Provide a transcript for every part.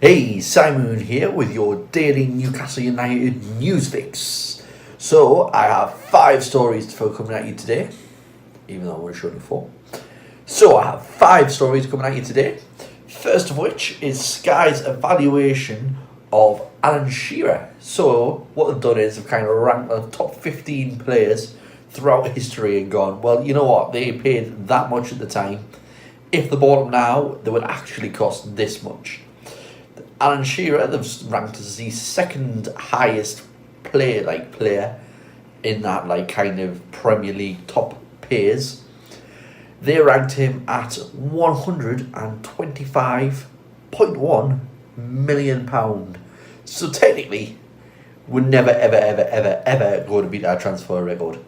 Hey, Simon here with your daily Newcastle United news fix. So, I have 5 stories for coming at you today, even though we're showing 4. So, I have 5 stories coming at you today. First of which is Sky's evaluation of Alan Shearer. So, what they've done is they've kind of ranked the top 15 players throughout history and gone, well, you know what, they paid that much at the time. If they bought them now, they would actually cost this much. Alan Shearer, they've ranked as the second highest player in that kind of Premier League top pays. They ranked him at £125.1 million. So technically, we're never ever going to beat our transfer record.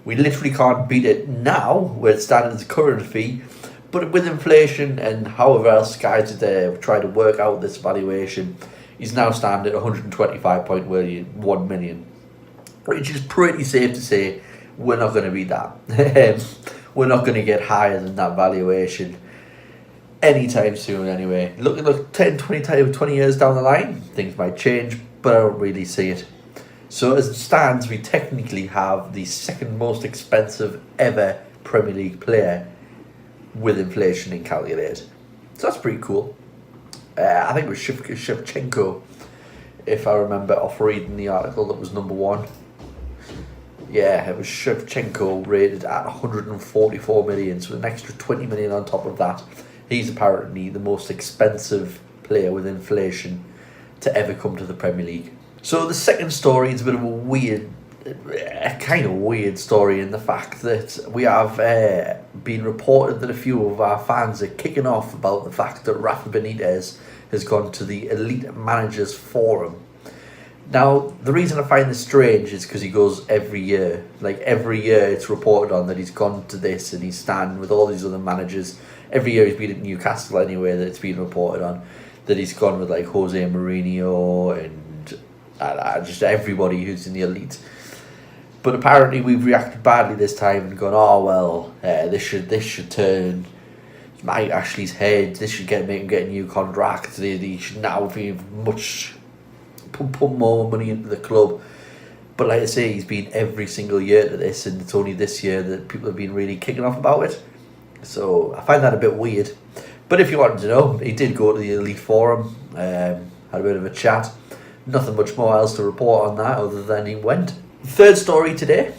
We literally can't beat it now, where it's standing as a current fee. But with inflation and however else Sky today try to work out this valuation, he's now standing at £125.1 million. Which is pretty safe to say we're not going to beat that. We're not going to get higher than that valuation anytime soon anyway. Look 10, 20 years down the line, things might change, but I don't really see it. So as it stands, we technically have the second most expensive ever Premier League player with inflation incalculated. So that's pretty cool. I think it was Shevchenko, if I remember off reading the article, that was number 1. Yeah, it was Shevchenko rated at 144 million, so an extra 20 million on top of that. He's apparently the most expensive player with inflation to ever come to the Premier League. So the second story is a bit of a kind of weird story in the fact that we have been reported that a few of our fans are kicking off about the fact that Rafa Benitez has gone to the Elite Managers Forum. Now, the reason I find this strange is because he goes every year. Every year it's reported on that he's gone to this and he's standing with all these other managers. Every year he's been at Newcastle anyway that it's been reported on. That he's gone with Jose Mourinho and just everybody who's in the elite. But apparently we've reacted badly this time and gone, oh well, this should turn Mike Ashley's head. This should make him get a new contract. They should now be put more money into the club. But like I say, he's been every single year to this, and it's only this year that people have been really kicking off about it. So I find that a bit weird. But if you wanted to know, he did go to the Elite Forum, had a bit of a chat. Nothing much more else to report on that other than he went. Third story today,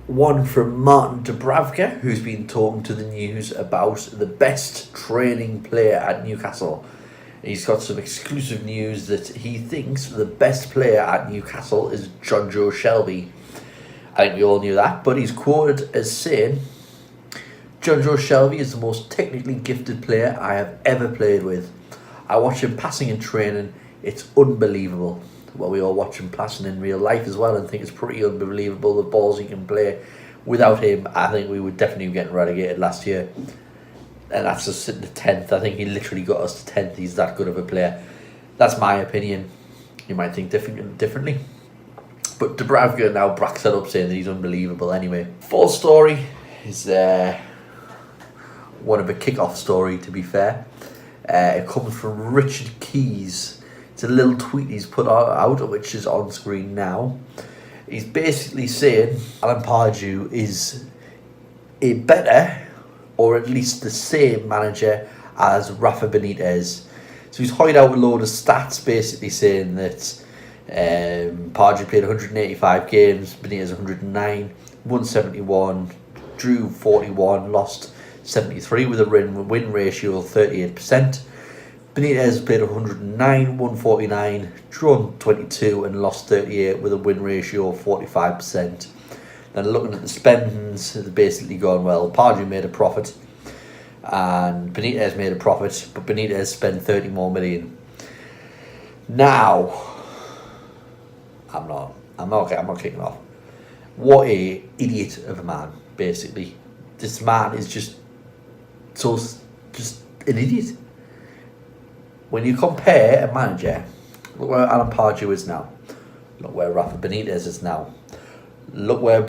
one from Martin Dubravka, who's been talking to the news about the best training player at Newcastle. He's got some exclusive news that he thinks the best player at Newcastle is Jonjo Shelvey. I think we all knew that, but he's quoted as saying, Jonjo Shelvey is the most technically gifted player I have ever played with. I watch him passing in training, it's unbelievable. Well, we all watch him passing in real life as well and think it's pretty unbelievable the balls he can play. Without him, I think we would definitely be getting relegated last year. And that's just sitting at 10th. I think he literally got us to 10th. He's that good of a player. That's my opinion. You might think differently. But Dubravka now backs that up saying that he's unbelievable anyway. Fourth story is one of a kick-off story, to be fair. It comes from Richard Keys. It's a little tweet he's put out, which is on screen now. He's basically saying Alan Pardew is a better, or at least the same manager as Rafa Benitez. So he's highlighted out a load of stats, basically saying that Pardew played 185 games, Benitez 109, won 71, drew 41, lost 73 with a win ratio of 38%. Benitez played 109, won 49, drawn 22 and lost 38 with a win ratio of 45%. Then looking at the spendings, they've basically gone, well, Pardew made a profit and Benitez made a profit, but Benitez spent 30 more million. Now, I'm not kicking off. What a idiot of a man, basically. This man is just an idiot. When you compare a manager, look where Alan Pardew is now. Look where Rafa Benitez is now. Look where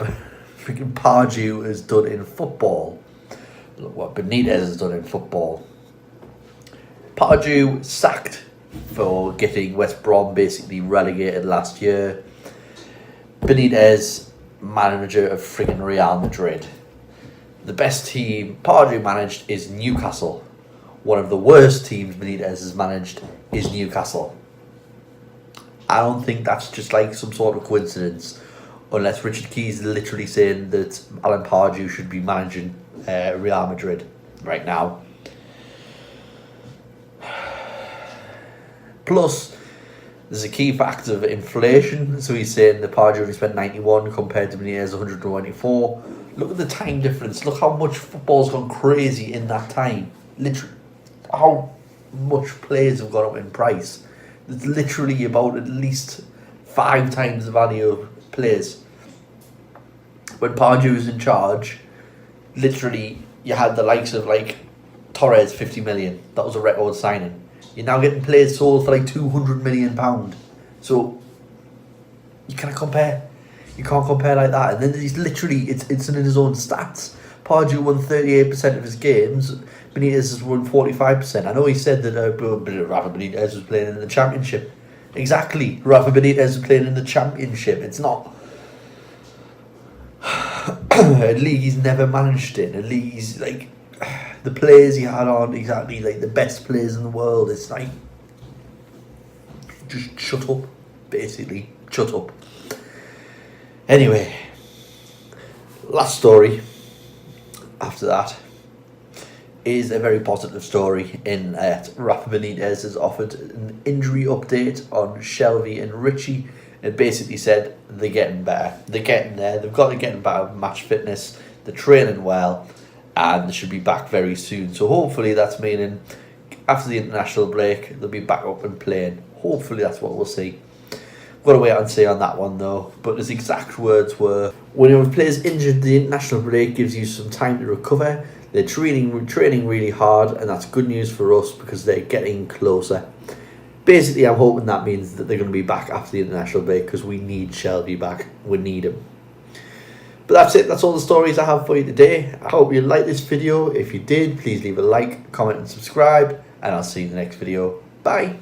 freaking Pardew has done in football. Look what Benitez has done in football. Pardew sacked for getting West Brom basically relegated last year. Benitez, manager of friggin' Real Madrid. The best team Pardew managed is Newcastle. One of the worst teams Benitez has managed is Newcastle. I don't think that's just like some sort of coincidence, unless Richard Key's literally saying that Alan Pardew should be managing Real Madrid right now. Plus, there's a key factor of inflation. So he's saying that Pardew only spent 91 compared to Benitez 124. Look at the time difference. Look how much football's gone crazy in that time. Literally, how much players have gone up in price. It's literally about at least 5 times the value of players. When Pardew was in charge, literally you had the likes of like Torres, 50 million. That was a record signing. You're now getting players sold for like £200 million. So you can't compare. You can't compare like that. And then he's literally, it's in his own stats. Pardew won 38% of his games. Benitez has won 45%. I know he said that Rafa Benitez was playing in the Championship. Exactly. Rafa Benitez was playing in the Championship. It's not a league he's never managed in. A league he's like, the players he had on, exactly like the best players in the world. It's like, just shut up, basically. Shut up. Anyway, last story after that is a very positive story in that Rafa Benitez has offered an injury update on Shelvey and Ritchie and basically said they're getting better. They're getting there. They've got to get better match fitness. They're training well and they should be back very soon. So hopefully that's meaning after the international break they'll be back up and playing. Hopefully that's what we'll see. Got to wait and see on that one though. But his exact words were, when a player's injured, the international break gives you some time to recover. They're training really hard, and that's good news for us because they're getting closer. Basically, I'm hoping that means that they're going to be back after the international break because we need Shelvey back. We need him. But that's it. That's all the stories I have for you today. I hope you liked this video. If you did, please leave a like, comment and subscribe, and I'll see you in the next video. Bye.